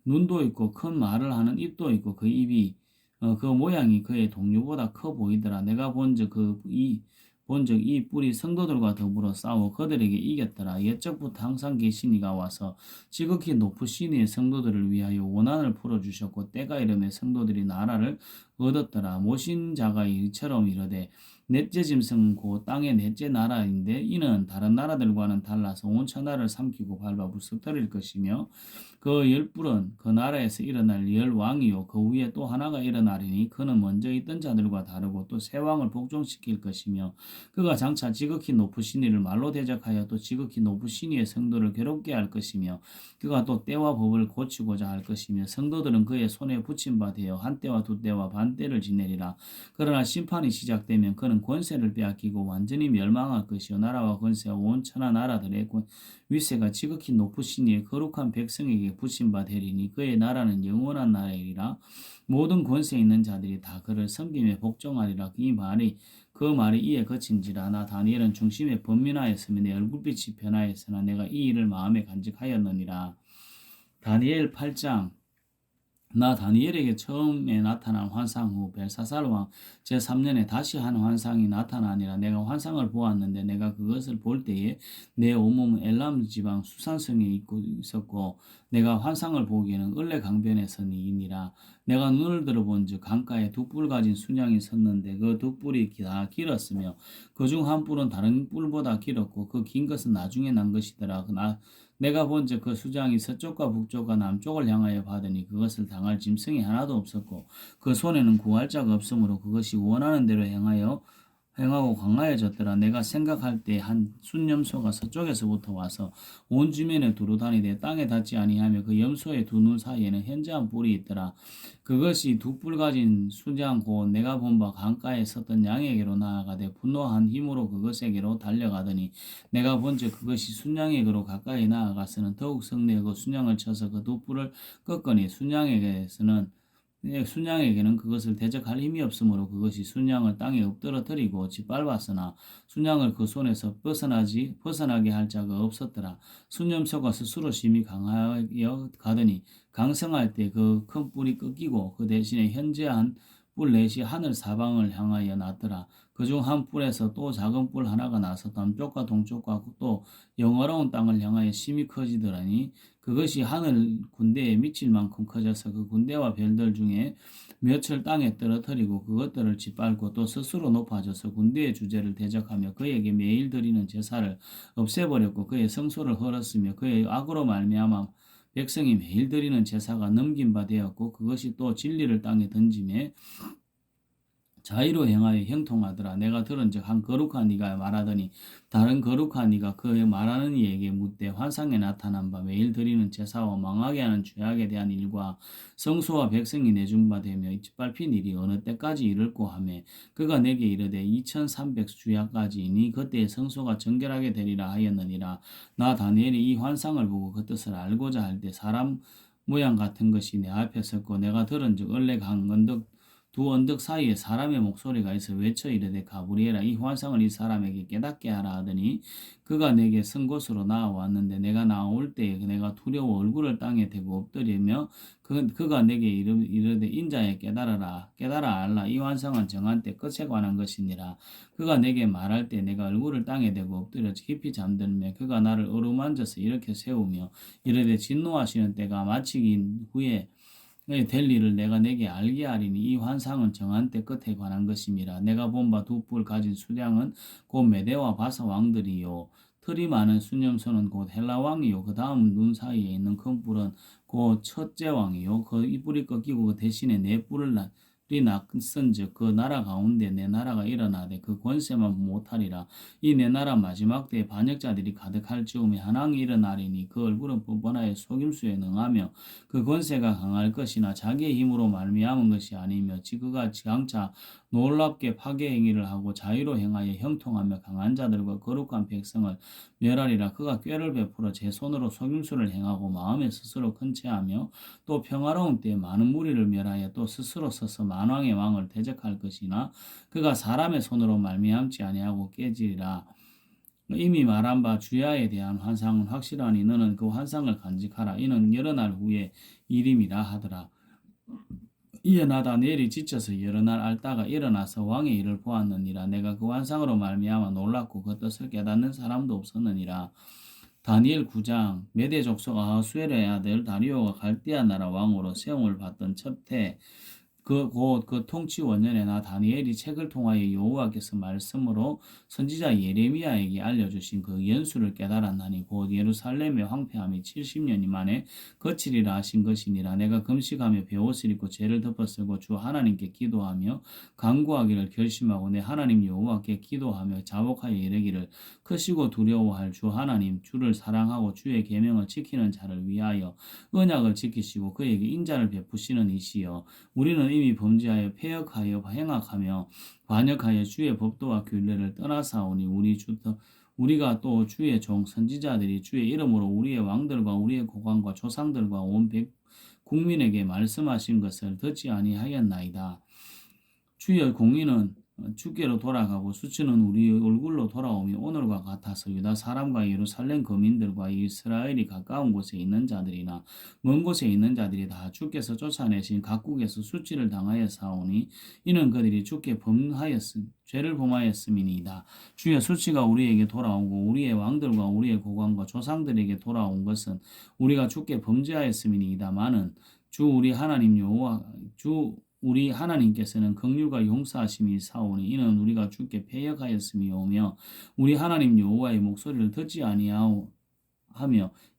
눈도 있고 큰 말을 하는 입도 있고 그 입이 그 모양이 그의 동료보다 커 보이더라. 내가 본즉 이 뿔이 성도들과 더불어 싸워 그들에게 이겼더라. 옛적부터 항상 계신 이가 와서 지극히 높으신 이의 성도들을 위하여 원한을 풀어주셨고 때가 이르매 성도들이 나라를 얻었더라. 모신 자가 이처럼 이르되 넷째 짐승은 곧 땅의 넷째 나라인데 이는 다른 나라들과는 달라서 온 천하를 삼키고 밟아 부스터릴 것이며 그 열뿔은 그 나라에서 일어날 열 왕이요 그 위에 또 하나가 일어나리니 그는 먼저 있던 자들과 다르고 또 새 왕을 복종시킬 것이며 그가 장차 지극히 높으신 이를 말로 대적하여 또 지극히 높으신 이의 성도를 괴롭게 할 것이며 그가 또 때와 법을 고치고자 할 것이며 성도들은 그의 손에 붙임 바 되어 한 때와 두 때와 반 한때를 지내리라. 그러나 심판이 시작되면 그는 권세를 빼앗기고 완전히 멸망할 것이요 나라와 권세와 온 천하 나라들의 위세가 지극히 높으신 이의 거룩한 백성에게 붙임바 되리니 그의 나라는 영원한 나라이리라. 모든 권세 있는 자들이 다 그를 섬김에 복종하리라. 그 말이 이에 그친지라. 나 다니엘은 중심에 번민하였으며 내 얼굴빛이 변하였으나 내가 이 일을 마음에 간직하였느니라. 다니엘 8장. 나 다니엘에게 처음에 나타난 환상 후 벨사살 왕 제3년에 다시 한 환상이 나타나니라. 내가 환상을 보았는데 내가 그것을 볼 때에 내 온몸은 엘람 지방 수산성에 있었고 내가 환상을 보기에는 을레 강변에서니이니라. 내가 눈을 들어본즉 강가에 두 뿔 가진 순양이 섰는데 그 두 뿔이 다 길었으며 그 중 한 뿔은 다른 뿔보다 길었고 그 긴 것은 나중에 난 것이더라. 내가 본즉 그 수장이 서쪽과 북쪽과 남쪽을 향하여 받으니 그것을 당할 짐승이 하나도 없었고 그 손에는 구할 자가 없으므로 그것이 원하는 대로 행하고 강하여졌더라. 내가 생각할 때 한 순염소가 서쪽에서부터 와서 온 주변에 두루다니되 땅에 닿지 아니하며 그 염소의 두 눈 사이에는 현저한 뿔이 있더라. 그것이 두 뿔 가진 수장 곧 내가 본 바 강가에 섰던 양에게로 나아가되 분노한 힘으로 그것에게로 달려가더니 내가 본즉 그것이 순양에게로 가까이 나아가서는 더욱 성내고 순양을 쳐서 그 두 뿔을 꺾으니 순양에게는 그것을 대적할 힘이 없으므로 그것이 순양을 땅에 엎드러뜨리고 짓밟았으나 순양을 그 손에서 벗어나게 할 자가 없었더라. 순염소가 스스로 심히 강하여 가더니 강성할 때 그 큰 뿔이 꺾이고 그 대신에 현재한 뿔 넷이 하늘 사방을 향하여 났더라. 그중 한 뿔에서 또 작은 뿔 하나가 나서 남쪽과 동쪽과 또 영화로운 땅을 향하여 심히 커지더라니 그것이 하늘 군대에 미칠 만큼 커져서 그 군대와 별들 중에 몇을 땅에 떨어뜨리고 그것들을 짓밟고 또 스스로 높아져서 군대의 주제를 대적하며 그에게 매일 드리는 제사를 없애버렸고 그의 성소를 헐었으며 그의 악으로 말미암아 백성이 매일 드리는 제사가 넘긴 바 되었고 그것이 또 진리를 땅에 던짐에 자의로 행하여 형통하더라. 내가 들은즉 한 거룩한 이가 말하더니 다른 거룩한 이가 그 말하는 이에게 묻되 환상에 나타난 바 매일 드리는 제사와 망하게 하는 죄악에 대한 일과 성소와 백성이 내준 바 되며 짓밟힌 일이 어느 때까지 이를꼬 하매 그가 내게 이르되 2300주야까지이니 그때에 성소가 정결하게 되리라 하였느니라. 나 다니엘이 이 환상을 보고 그 뜻을 알고자 할 때 사람 모양 같은 것이 내 앞에 섰고 내가 들은즉 을레강 두 언덕 사이에 사람의 목소리가 있어 외쳐 이르되 가브리엘아 이 환상을 이 사람에게 깨닫게 하라 하더니 그가 내게 선 곳으로 나아왔는데 내가 나올 때에 내가 두려워 얼굴을 땅에 대고 엎드리며 그가 내게 이르되 인자에 깨달아 알라 이 환상은 정한 때 끝에 관한 것이니라. 그가 내게 말할 때 내가 얼굴을 땅에 대고 엎드려 깊이 잠들며 그가 나를 어루만져서 이렇게 세우며 이르되 진노하시는 때가 마치긴 후에 될 일을 내가 내게 알게 하리니 이 환상은 정한 때 끝에 관한 것임이라. 내가 본 바 두 뿔 가진 수량은 곧 메대와 바사 왕들이요 털이 많은 순염소는 곧 헬라 왕이요 그 다음 눈 사이에 있는 큰 뿔은 곧 첫째 왕이요 그 이 뿔이 꺾이고 그 대신에 네 뿔을 낙선즉 그 나라 가운데 내 나라가 일어나되 그 권세만 못하리라. 이 내 나라 마지막 때에 반역자들이 가득할 즈음에 한왕이 일어나리니 그 얼굴은 뻔뻔하여 속임수에 능하며 그 권세가 강할 것이나 자기의 힘으로 말미암은 것이 아니며 그가 장차 놀랍게 파괴 행위를 하고 자유로 행하여 형통하며 강한 자들과 거룩한 백성을 멸하리라. 그가 꾀를 베풀어 제 손으로 속임수를 행하고 마음에 스스로 큰 채하며 또 평화로운 때에 많은 무리를 멸하여 또 스스로 서서 만왕의 왕을 대적할 것이나 그가 사람의 손으로 말미암지 아니하고 깨지리라. 이미 말한 바 주야에 대한 환상은 확실하니 너는 그 환상을 간직하라. 이는 여러 날 후에 일임이라 하더라. 이에 나 다니엘이 지쳐서 여러 날 앓다가 일어나서 왕의 일을 보았느니라. 내가 그 환상으로 말미암아 놀랐고 그 뜻을 깨닫는 사람도 없었느니라. 다니엘 9장. 메대 족속 아하수엘의 아들 다리오가 갈대아 나라 왕으로 세움을 받던 첫해 곧 그 통치 원년에 나 다니엘이 책을 통하여 여호와께서 말씀으로 선지자 예레미야에게 알려주신 그 연수를 깨달았나니 곧 예루살렘의 황폐함이 70년이 만에 거치리라 하신 것이니라. 내가 금식하며 베옷을 입고 죄를 덮어쓰고 주 하나님께 기도하며 간구하기를 결심하고 내 하나님 여호와께 기도하며 자복하여 이르기를 크시고 두려워할 주 하나님 주를 사랑하고 주의 계명을 지키는 자를 위하여 언약을 지키시고 그에게 인자를 베푸시는 이시여 우리는 이미 범죄하여 패역하여 행악하며 반역하여 주의 법도와 규례를 떠나사오니 우리가 또 주의 종 선지자들이 주의 이름으로 우리의 왕들과 우리의 고관과 조상들과 온 국민에게 말씀하신 것을 듣지 아니하였나이다. 주의 공의는 주께로 돌아가고 수치는 우리 얼굴로 돌아오며 오늘과 같아서 유다 사람과 예루살렘 거민들과 이스라엘이 가까운 곳에 있는 자들이나 먼 곳에 있는 자들이 다 주께서 쫓아내신 각국에서 수치를 당하여 사오니 이는 그들이 주께 죄를 범하였음이니이다. 주의 수치가 우리에게 돌아오고 우리의 왕들과 우리의 고관과 조상들에게 돌아온 것은 우리가 주께 범죄하였음이니이다마는 우리 하나님께서는 긍휼과 용서하심이 사오니 이는 우리가 주께 패역하였음이오며 우리 하나님 여호와의 목소리를 듣지 아니하며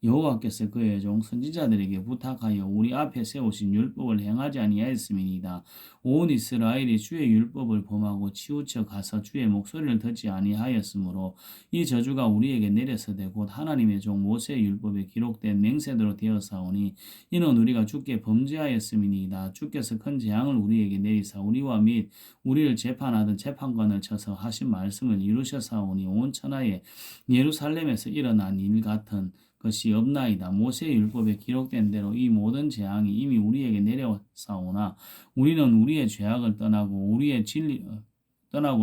여호와께서 그의 종 선지자들에게 부탁하여 우리 앞에 세우신 율법을 행하지 아니하였음이니이다. 온 이스라엘이 주의 율법을 범하고 치우쳐 가서 주의 목소리를 듣지 아니하였으므로 이 저주가 우리에게 내려서되 곧 하나님의 종 모세의 율법에 기록된 맹세대로 되어사오니 이는 우리가 주께 범죄하였음이니이다. 주께서 큰 재앙을 우리에게 내리사 우리와 및 우리를 재판하던 재판관을 쳐서 하신 말씀을 이루셔사오니 온 천하에 예루살렘에서 일어난 일 같은 것이 없나이다. 모세의 율법에 기록된 대로 이 모든 재앙이 이미 우리에게 내려사오나 우리는 우리의 죄악을 떠나고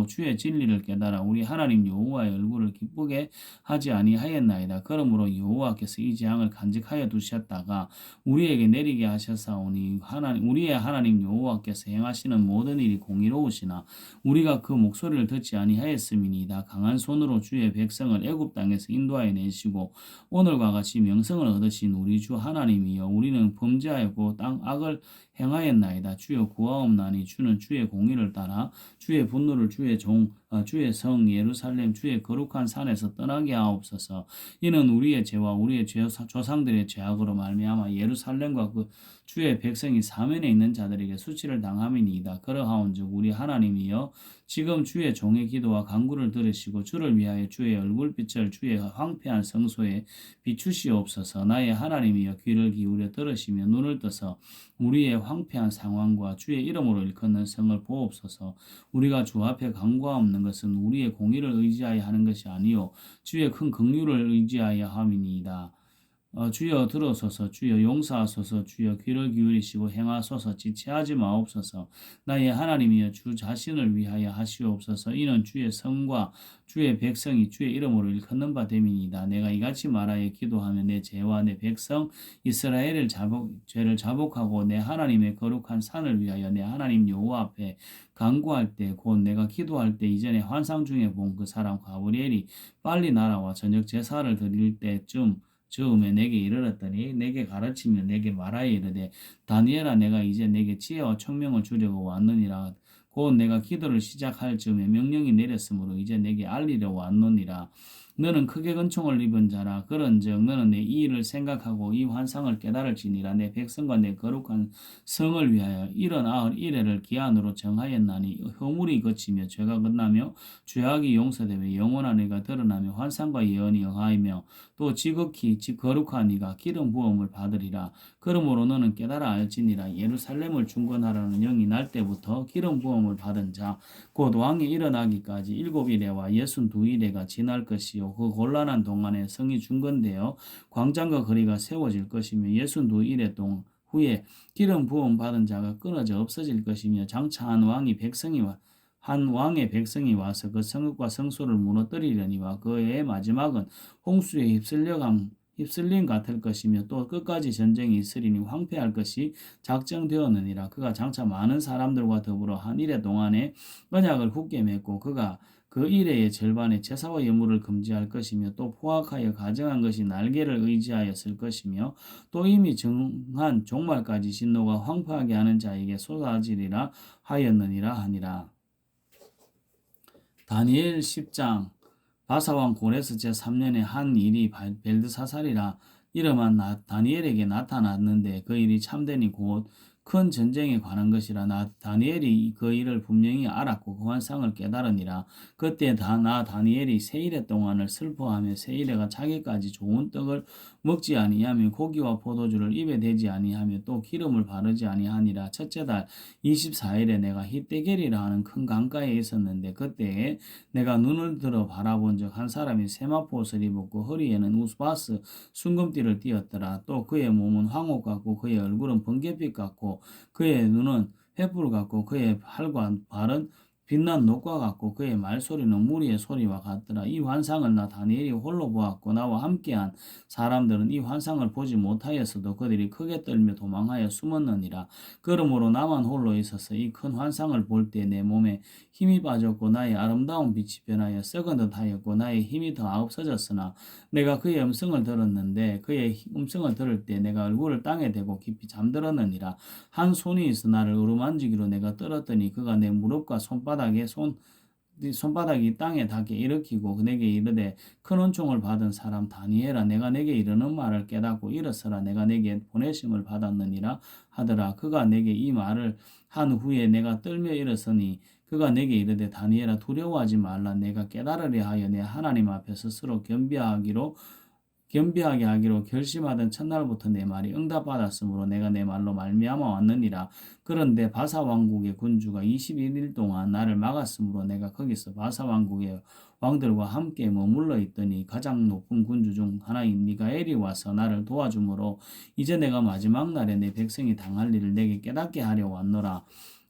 주의 진리를 깨달아 우리 하나님 여호와의 얼굴을 기쁘게 하지 아니하였나이다. 그러므로 여호와께서 이 재앙을 간직하여 두셨다가 우리에게 내리게 하셨사오니 우리의 하나님 여호와께서 행하시는 모든 일이 공의로우시나 우리가 그 목소리를 듣지 아니하였음이니이다. 강한 손으로 주의 백성을 애굽 땅에서 인도하여 내시고 오늘과 같이 명성을 얻으신 우리 주 하나님이여 우리는 범죄하였고 땅 악을 행하였나이다. 주여 구하옵나니 주는 주의 공의를 따라 주의 분노를 주의 성 예루살렘 주의 거룩한 산에서 떠나게 하옵소서. 이는 우리의 죄와 우리의 조상들의 죄악으로 말미암아 예루살렘과 그 주의 백성이 사면에 있는 자들에게 수치를 당함이니이다. 그러하온즉 우리 하나님이여 지금 주의 종의 기도와 간구를 들으시고 주를 위하여 주의 얼굴빛을 주의 황폐한 성소에 비추시옵소서. 나의 하나님이여 귀를 기울여 들으시며 눈을 떠서 우리의 황폐한 상황과 주의 이름으로 일컫는 성을 보옵소서. 우리가 주 앞에 간구하옵는 것은 우리의 공의를 의지하여 하는 것이 아니요 주의 큰 긍휼을 의지하여 함이니이다. 주여 들어소서. 주여 용서하소서. 주여 귀를 기울이시고 행하소서. 지체하지 마옵소서. 나의 하나님이여 주 자신을 위하여 하시옵소서. 이는 주의 성과 주의 백성이 주의 이름으로 일컫는 바 됨이니이다. 내가 이같이 말하여 기도하며 내 죄와 내 백성 이스라엘을 죄를 자복하고 내 하나님의 거룩한 산을 위하여 내 하나님 여호와 앞에 간구할 때 곧 내가 기도할 때 이전에 환상 중에 본 그 사람 가브리엘이 빨리 날아와 저녁 제사를 드릴 때쯤 즈음에 내게 이르렀더니 내게 가르치며 내게 말하여 이르되 다니엘아 내가 이제 내게 지혜와 총명을 주려고 왔느니라. 곧 내가 기도를 시작할 즈음에 명령이 내렸으므로 이제 내게 알리려 왔노니라. 너는 크게 근총을 입은 자라. 그런즉 너는 내 이 일을 생각하고 이 환상을 깨달을지니라. 내 백성과 내 거룩한 성을 위하여 71일을 기한으로 정하였나니 허물이 그치며 죄가 끝나며 죄악이 용서되며 영원한 의가 드러나며 환상과 예언이 응하이며 또 지극히 거룩한 이가 기름 부음을 받으리라. 그러므로 너는 깨달아 알지니라. 예루살렘을 중건하라는 영이 날 때부터 기름 부음을 받은 자 곧 왕이 일어나기까지 7일에와 62일에가 지날 것이요 그 곤란한 동안에 성이 중건되어 광장과 거리가 세워질 것이며 62일의 후에 기름 부음 받은 자가 끊어져 없어질 것이며 장차 한 왕의 백성이 와서 그 성읍과 성소를 무너뜨리려니와 그의 마지막은 홍수에 휩쓸림 같을 것이며 또 끝까지 전쟁이 있으리니 황폐할 것이 작정되었느니라. 그가 장차 많은 사람들과 더불어 한 일해 동안에 언약을 굳게 맺고 그가 그 일해의 절반에 제사와 예물을 금지할 것이며 또 포악하여 가정한 것이 날개를 의지하였을 것이며 또 이미 정한 종말까지 진노가 황폐하게 하는 자에게 쏟아지리라 하였느니라 하니라. 다니엘 10장. 바사왕 고레스 제3년에 한 일이 벨드사살이라 이름한 다니엘에게 나타났는데 그 일이 참되니 곧 큰 전쟁에 관한 것이라. 나 다니엘이 그 일을 분명히 알았고 그 환상을 깨달으니라. 그때 나 다니엘이 세일의 동안을 슬퍼하며 세일에가 자기까지 좋은 떡을 먹지 아니하며 고기와 포도주를 입에 대지 아니하며 또 기름을 바르지 아니하니라. 첫째 달 24일에 내가 히데겔이라 하는 큰 강가에 있었는데 그때에 내가 눈을 들어 바라본 적 한 사람이 세마포옷을 입었고 허리에는 우스바스 순금띠를 띠었더라. 또 그의 몸은 황옥 같고 그의 얼굴은 번갯빛 같고 그의 눈은 횃불 같고 그의 팔과 발은 빛난 녹과 같고 그의 말소리는 무리의 소리와 같더라. 이 환상을 나 다니엘이 홀로 보았고 나와 함께한 사람들은 이 환상을 보지 못하였어도 그들이 크게 떨며 도망하여 숨었느니라. 그러므로 나만 홀로 있어서 이 큰 환상을 볼 때 내 몸에 힘이 빠졌고 나의 아름다운 빛이 변하여 썩은 듯하였고 나의 힘이 더 없어졌으나 내가 그의 음성을 들었는데 그의 음성을 들을 때 내가 얼굴을 땅에 대고 깊이 잠들었느니라. 한 손이 있어 나를 어루만지기로 내가 떨었더니 그가 내 무릎과 손바닥이 땅에 닿게 일으키고 내게 이르되 큰 은총을 받은 사람 다니엘아 내가 내게 이르는 말을 깨닫고 일어서라 내가 내게 보내심을 받았느니라 하더라. 그가 내게 이 말을 한 후에 내가 떨며 일어서니 그가 내게 이르되 다니엘아 두려워하지 말라. 내가 깨달으려 하여 내 하나님 앞에 스스로 겸비하게 하기로 결심하던 첫날부터 내 말이 응답받았으므로 내가 내 말로 말미암아 왔느니라. 그런데 바사 왕국의 군주가 21일 동안 나를 막았으므로 내가 거기서 바사 왕국의 왕들과 함께 머물러 있더니 가장 높은 군주 중 하나인 미가엘이 와서 나를 도와주므로 이제 내가 마지막 날에 내 백성이 당할 일을 내게 깨닫게 하려 왔노라.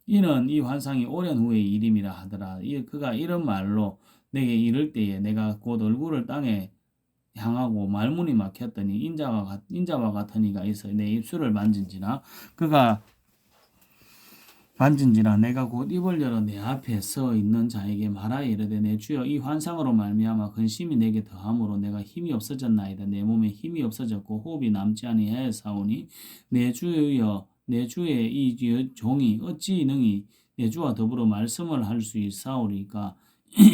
이는 이 환상이 오랜 후의 일임이라 하더라. 그가 이런 말로 내게 이를 때에 내가 곧 얼굴을 땅에 향하고 말문이 막혔더니 인자와 같은 이가 있어 내 입술을 만진지라 내가 곧 입을 열어 내 앞에 서 있는 자에게 말하여 이르되 내 주여 이 환상으로 말미암아 근심이 내게 더함으로 내가 힘이 없어졌나이다. 내 몸에 힘이 없어졌고 호흡이 남지 아니하였사오니 내 주여 내 주의 이 종이 어찌 능히 내 주와 더불어 말씀을 할 수 있사오리까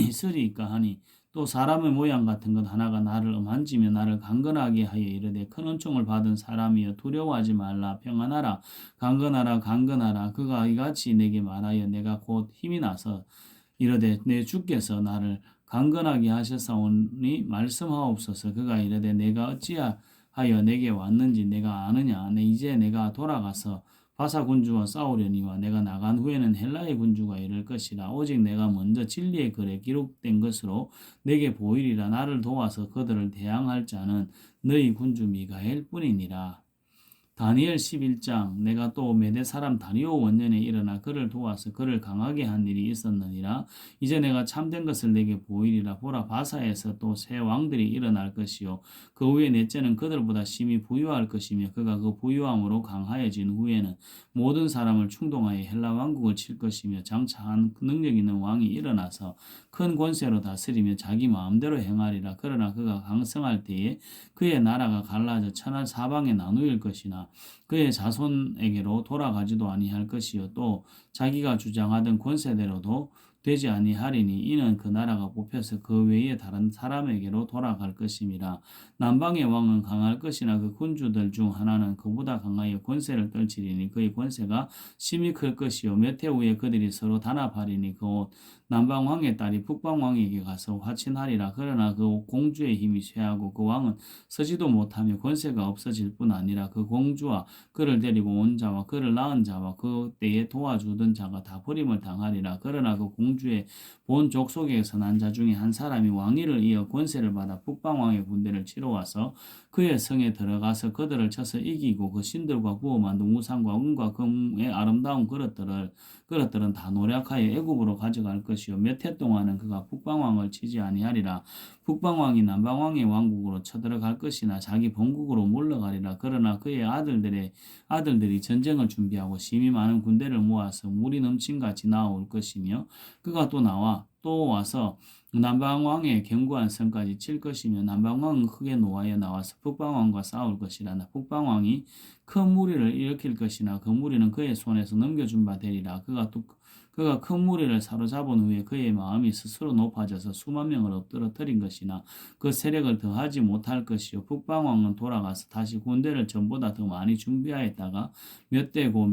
있으리까 하니 또 사람의 모양 같은 것 하나가 나를 만지며 나를 강건하게 하여 이르되 큰 은총을 받은 사람이여 두려워하지 말라 평안하라 강건하라 그가 이같이 내게 말하여 내가 곧 힘이 나서 이르되 내 주께서 나를 강건하게 하셨사오니 말씀하옵소서. 그가 이르되 내가 어찌하여 내게 왔는지 내가 아느냐. 이제 내가 돌아가서 바사 군주와 싸우려니와 내가 나간 후에는 헬라의 군주가 이를 것이라. 오직 내가 먼저 진리의 글에 기록된 것으로 내게 보이리라. 나를 도와서 그들을 대항할 자는 너희 군주 미가엘 뿐이니라. 다니엘 11장 내가 또 메대 사람 다리오 원년에 일어나 그를 도와서 그를 강하게 한 일이 있었느니라. 이제 내가 참된 것을 내게 보이리라. 보라 바사에서 또 새 왕들이 일어날 것이요 그 후에 넷째는 그들보다 심히 부유할 것이며 그가 그 부유함으로 강하여진 후에는 모든 사람을 충동하여 헬라 왕국을 칠 것이며 장차 한 능력 있는 왕이 일어나서 큰 권세로 다스리며 자기 마음대로 행하리라. 그러나 그가 강성할 때에 그의 나라가 갈라져 천하 사방에 나누일 것이나 그의 자손에게로 돌아가지도 아니할 것이요 또 자기가 주장하던 권세대로도 되지 아니하리니 이는 그 나라가 뽑혀서 그 외에 다른 사람에게로 돌아갈 것임이라. 남방의 왕은 강할 것이나 그 군주들 중 하나는 그보다 강하여 권세를 떨치리니 그의 권세가 심히 클 것이요 몇 해 후에 그들이 서로 단합하리니 그 남방 왕의 딸이 북방 왕에게 가서 화친하리라. 그러나 그 공주의 힘이 쇠하고 그 왕은 서지도 못하며 권세가 없어질 뿐 아니라 그 공주와 그를 데리고 온 자와 그를 낳은 자와 그 때에 도와주던 자가 다 버림을 당하리라. 그러나 그 공주의 본 족속에서 난 자 중에 한 사람이 왕위를 이어 권세를 받아 북방 왕의 군대를 치러 와서 그의 성에 들어가서 그들을 쳐서 이기고 그 신들과 구워 만든 우상과 은과 금의 아름다운 그릇들은 다 노력하여 애굽으로 가져갈 것이요 몇 해 동안은 그가 북방 왕을 치지 아니하리라. 북방 왕이 남방 왕의 왕국으로 쳐들어갈 것이나 자기 본국으로 물러가리라. 그러나 그의 아들들이 전쟁을 준비하고 심히 많은 군대를 모아서 물이 넘친같이 나올 것이며 그가 또 와서 남방왕의 견고한 성까지 칠 것이며 남방왕은 크게 노하여 나와서 북방왕과 싸울 것이라. 북방왕이 큰 무리를 일으킬 것이나 그 무리는 그의 손에서 넘겨준 바 되리라. 그가 큰 무리를 사로잡은 후에 그의 마음이 스스로 높아져서 수만 명을 엎드러뜨린 것이나 그 세력을 더하지 못할 것이요 북방왕은 돌아가서 다시 군대를 전보다 더 많이 준비하였다가 몇 대고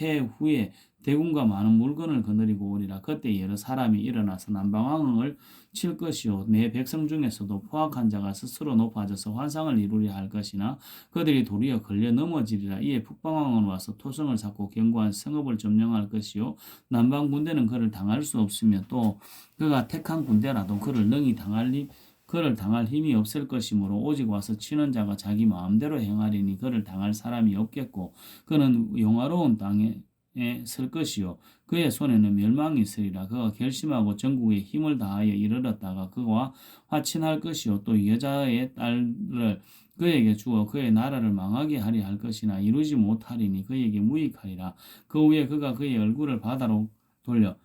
후에 대군과 많은 물건을 거느리고 오리라. 그때 여러 사람이 일어나서 남방왕을 칠 것이요 내 백성 중에서도 포악한 자가 스스로 높아져서 환상을 이루려 할 것이나 그들이 도리어 걸려 넘어지리라. 이에 북방왕은 와서 토성을 쌓고 견고한 성읍을 점령할 것이요 남방 군대는 그를 당할 수 없으며 또 그가 택한 군대라도 그를 당할 힘이 없을 것이므로 오직 와서 치는 자가 자기 마음대로 행하리니 그를 당할 사람이 없겠고 그는 영화로운 땅에 설 것이요 그의 손에는 멸망이 있으리라. 그가 결심하고 전국에 힘을 다하여 이르렀다가 그와 화친할 것이요 또 여자의 딸을 그에게 주어 그의 나라를 망하게 하리 할 것이나 이루지 못하리니 그에게 무익하리라. 그 후에 그가 그의 얼굴을 바다로 돌려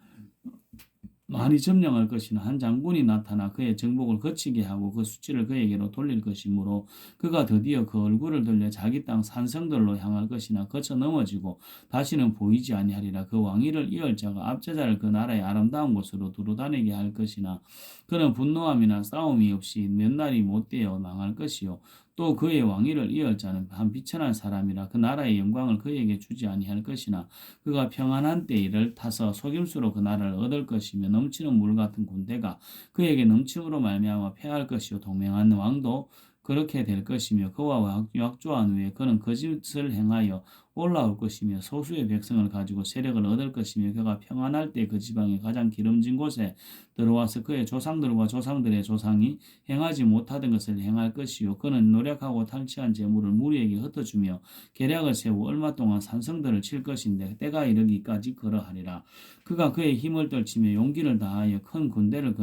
많이 점령할 것이나 한 장군이 나타나 그의 정복을 거치게 하고 그 수치를 그에게로 돌릴 것이므로 그가 드디어 그 얼굴을 돌려 자기 땅 산성들로 향할 것이나 거쳐 넘어지고 다시는 보이지 아니하리라. 그 왕위를 이을 자가 압제자를 그 나라의 아름다운 곳으로 두루다니게 할 것이나 그는 분노함이나 싸움이 없이 몇 날이 못되어 망할 것이요 또 그의 왕위를 이을 자는 한 비천한 사람이라 그 나라의 영광을 그에게 주지 아니할 것이나 그가 평안한 때를 타서 속임수로 그 나라를 얻을 것이며 넘치는 물 같은 군대가 그에게 넘침으로 말미암아 패할 것이요 동맹한 왕도 그렇게 될 것이며 그와 약조한 후에 그는 거짓을 행하여 올라올 것이며 소수의 백성을 가지고 세력을 얻을 것이며 그가 평안할 때 그 지방의 가장 기름진 곳에 들어와서 그의 조상들과 조상들의 조상이 행하지 못하던 것을 행할 것이요 그는 노력하고 탈취한 재물을 무리에게 흩어주며 계략을 세우고 얼마 동안 산성들을 칠 것인데 때가 이르기까지 그러하리라. 그가 그의 힘을 떨치며 용기를 다하여 큰 군대를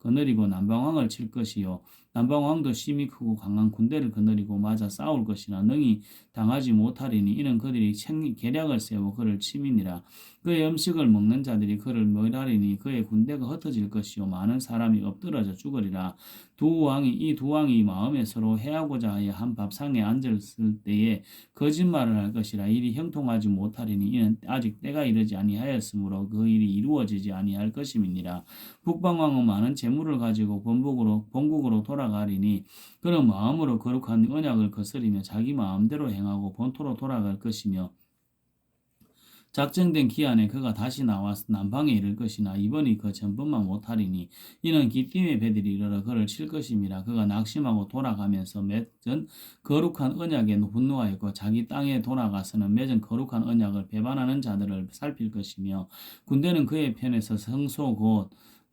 거느리고 남방왕을 칠 것이요 남방왕도 심히 크고 강한 군대를 거느리고 맞아 싸울 것이나 능히 당하지 못하리니 이는 그들이 계략을 세워 그를 치미니라. 그의 음식을 먹는 자들이 그를 멸하리니 그의 군대가 흩어질 것이요 많은 사람이 엎드러져 죽으리라. 이 두 왕이 마음에 서로 해하고자 하여 한 밥상에 앉았을 때에 거짓말을 할 것이라. 일이 형통하지 못하리니 이는 아직 때가 이르지 아니하였으므로 그 일이 이루어지지 아니할 것임이니라. 북방왕은 많은 재물을 가지고 본국으로 돌아가리니 그는 마음으로 거룩한 언약을 거스리며 자기 마음대로 행하고 본토로 돌아갈 것이며 작정된 기한에 그가 다시 나와서 남방에 이를 것이나 이번이 그 전번만 못하리니 이는 기띔의 배들이 이르러 그를 칠 것임이라. 그가 낙심하고 돌아가면서 맺은 거룩한 언약에 분노하였고 자기 땅에 돌아가서는 맺은 거룩한 언약을 배반하는 자들을 살필 것이며 군대는 그의 편에서 성소 곧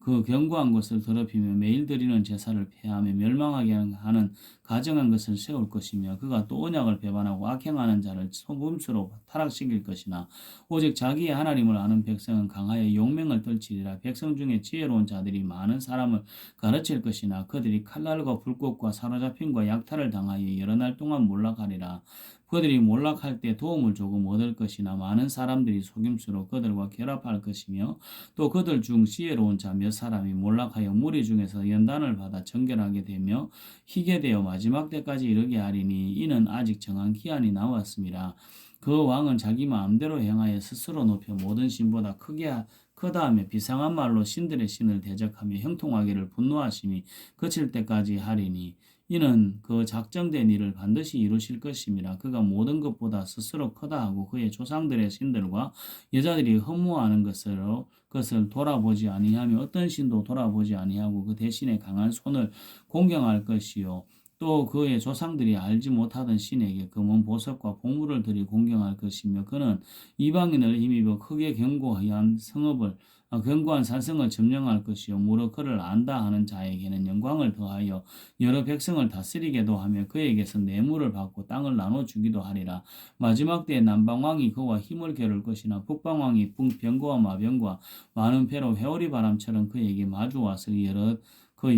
그 견고한 것을 더럽히며 매일 드리는 제사를 폐하며 멸망하게 하는 가정한 것을 세울 것이며 그가 또 언약을 배반하고 악행하는 자를 속임수로 타락시킬 것이나 오직 자기의 하나님을 아는 백성은 강하여 용맹을 떨치리라. 백성 중에 지혜로운 자들이 많은 사람을 가르칠 것이나 그들이 칼날과 불꽃과 사로잡힘과 약탈을 당하여 여러 날 동안 몰락하리라. 그들이 몰락할 때 도움을 조금 얻을 것이나 많은 사람들이 속임수로 그들과 결합할 것이며 또 그들 중 지혜로운 자 몇 사람이 몰락하여 무리 중에서 연단을 받아 정결하게 되며 희게 되어 마지막 때까지 이르게 하리니 이는 아직 정한 기한이 나왔습니다. 그 왕은 자기 마음대로 행하여 스스로 높여 모든 신보다 크다 하며 비상한 말로 신들의 신을 대적하며 형통하기를 분노하심이 그칠 때까지 하리니 이는 그 작정된 일을 반드시 이루실 것임이라. 그가 모든 것보다 스스로 크다 하고 그의 조상들의 신들과 여자들이 허무하는 것을 돌아보지 아니하며 어떤 신도 돌아보지 아니하고 그 대신에 강한 손을 공경할 것이요 또 그의 조상들이 알지 못하던 신에게 금은 보석과 보물을 들이 공경할 것이며 그는 이방인을 힘입어 크게 견고한 산성을 점령할 것이요 무릇 그를 안다 하는 자에게는 영광을 더하여 여러 백성을 다스리게도 하며 그에게서 뇌물을 받고 땅을 나눠주기도 하리라. 마지막 때에 남방왕이 그와 힘을 겨룰 것이나 북방왕이 병거와 마병과 많은 배로 회오리 바람처럼 그에게 마주와서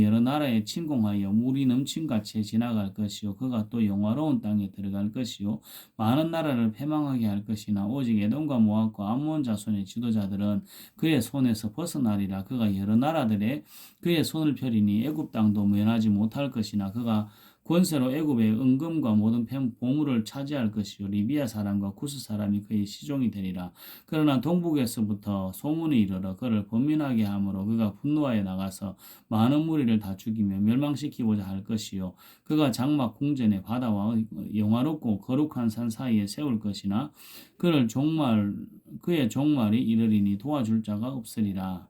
여러 나라에 침공하여 물이 넘침같이 지나갈 것이요 그가 또 영화로운 땅에 들어갈 것이요 많은 나라를 패망하게 할 것이나 오직 에돔과 모압과 암몬 자손의 지도자들은 그의 손에서 벗어나리라. 그가 여러 나라들의 그의 손을 펴리니 애굽 땅도 면하지 못할 것이나 그가 권세로 애굽의 은금과 모든 보물을 차지할 것이요 리비아 사람과 구스 사람이 그의 시종이 되리라. 그러나 동북에서부터 소문이 이르러 그를 범민하게 함으로 그가 분노하여 나가서 많은 무리를 다 죽이며 멸망시키고자 할 것이요 그가 장막 궁전의 바다와 영화롭고 거룩한 산 사이에 세울 것이나 그의 종말이 이르리니 도와줄 자가 없으리라.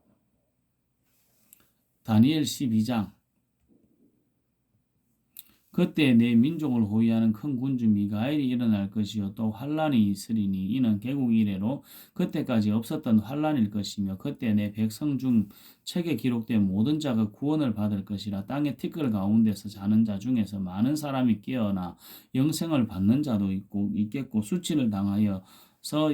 다니엘 12장. 그때 내 민족을 호위하는 큰 군주 미가엘이 일어날 것이요 또 환란이 있으리니 이는 개국 이래로 그때까지 없었던 환란일 것이며 그때 내 백성 중 책에 기록된 모든 자가 구원을 받을 것이라. 땅의 티끌 가운데서 자는 자 중에서 많은 사람이 깨어나 영생을 받는 자도 있겠고 수치를 당하여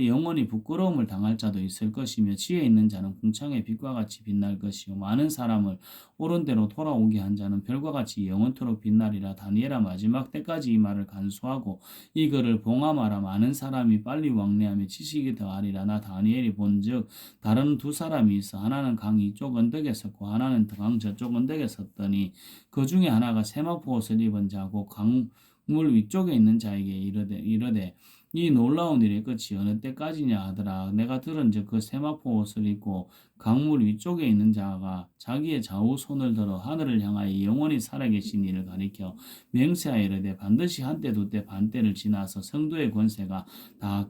영원히 부끄러움을 당할 자도 있을 것이며 지혜 있는 자는 궁창의 빛과 같이 빛날 것이요 많은 사람을 옳은 대로 돌아오게 한 자는 별과 같이 영원토록 빛나리라. 다니엘아 마지막 때까지 이 말을 간수하고 이 글을 봉함하라. 많은 사람이 빨리 왕래하며 지식이 더하리라. 나 다니엘이 본즉 다른 두 사람이 있어 하나는 강 이쪽 언덕에 섰고 하나는 강 저쪽 언덕에 섰더니 그 중에 하나가 세마포 옷을 입은 자고 강물 위쪽에 있는 자에게 이르되 이 놀라운 일의 끝이 어느 때까지냐 하더라. 내가 들은즉 그 세마포 옷을 입고 강물 위쪽에 있는 자가 자기의 좌우 손을 들어 하늘을 향하여 영원히 살아계신 이를 가리켜 맹세하여 이르되 반드시 한때 두때 반때를 지나서 성도의 권세가 다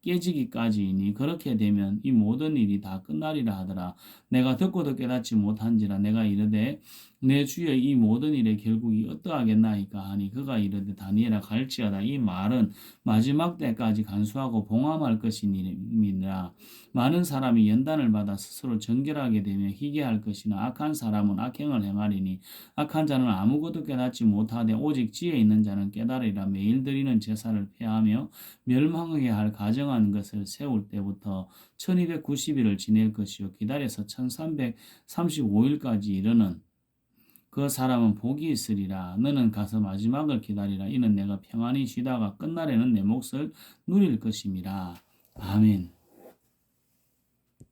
깨지기까지이니 그렇게 되면 이 모든 일이 다 끝나리라 하더라. 내가 듣고도 깨닫지 못한지라. 내가 이르되 내 주여 이 모든 일의 결국이 어떠하겠나이까 하니 그가 이르되 다니엘아 갈지어다. 이 말은 마지막 때까지 간수하고 봉함할 것이니라. 많은 사람이 연단을 받아 스스로 정결하게 되며 희게할 것이나 악한 사람은 악행을 행하리니 악한 자는 아무것도 깨닫지 못하되 오직 지혜 있는 자는 깨달으리라. 매일 드리는 제사를 폐하며 멸망하게 할 가정한 것을 세울 때부터 1290일을 지낼 것이요 기다려서 1335일까지 이르는 그 사람은 복이 있으리라. 너는 가서 마지막을 기다리라. 이는 내가 평안히 쉬다가 끝날에는 내 몫을 누릴 것임이라. 아멘.